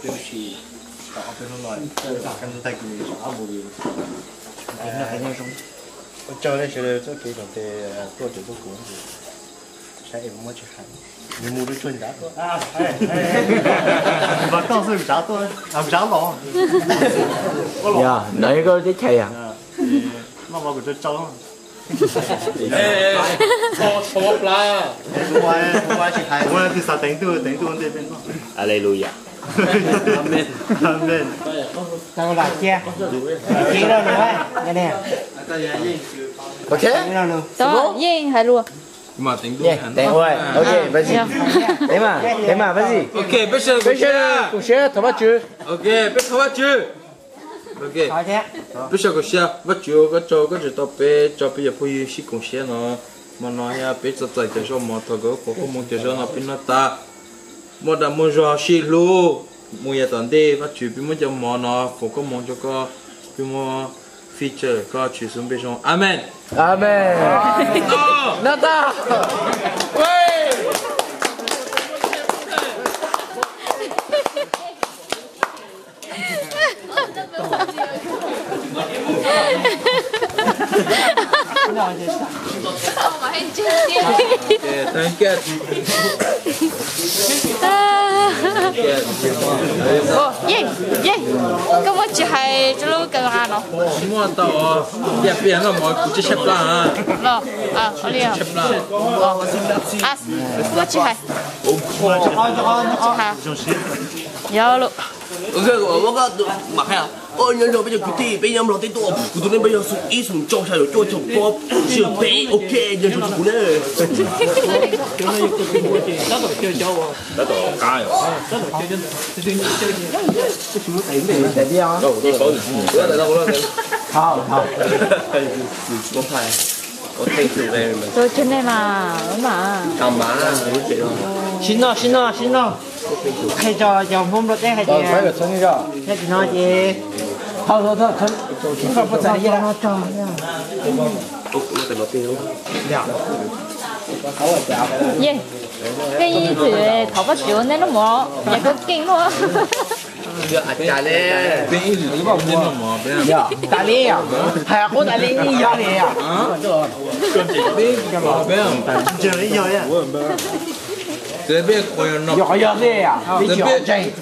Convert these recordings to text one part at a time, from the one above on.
表示打俾佢耐，跟住睇佢做冇嘢。我教那些做这种的做这个工作，谁也没去看，你没得准咋做啊？我当时有啥做啊？有啥老？呀，哪一个在开呀？那我这招。错啦！我去看，我去啥程度那边做。阿利路亚。阿门，阿门。Tao là chia. Chia đâu nữa ấy. Nghe nè. OK。 Đó, yên hay luôn. Mà tính Yeah,等会 OK， 不是。等嘛，不是。 OK， 不是，古学头发猪。 OK， 别头发猪。OK， Thôi thế. 不是个些，我就个做个就到别做别也不有些贡献呢，嘛那呀别在介绍嘛，他个我梦介绍那边那大，我的梦说是路，梦也当地，我就边么就嘛那，我个梦就个边么 feature 个去准备上，阿门。阿门。那大。喂。Thank you. Ồ, yên, cái món chỉ hay cho lúc cần ăn nó. Mua tàu, đẹp biển là mọi cụ chỉ xếp là à. Rồi, ở đây à. Xếp là. À, món chỉ hay. Chỉ hay. Nhớ luôn. OK， 我个马开啊，人就比较具体，比人落地多，古多人比较属艺术装下有做做多，是比 OK， 人就做呢。Rồi trên đây mà, đúng mà. Xin nó. Hay cho hôm đó hay gì? Hay thì nói gì? Thôi. Không có gì đâu. Cho nha. Yên. Cái gì thảo phát triển nên nó mỏ, nhà có kinh luôn. Chả nè. Bên ý gì bảo nên là mà bên. Dạ. Đại lý à? Hay có đại lý gì vậy nè? Bên mà bên. Chờ đi rồi à? Thế bên coi nó. Nhỏ gì à?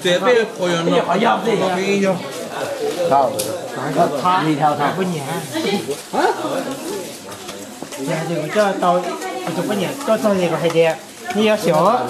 Thế bên coi nó. Nhỏ gì à? Bên yo. Thôi. Đi theo với nhà. Dạ thì cho tôi chụp cái nhà cho tôi thì có hay đẹp. Như sữa.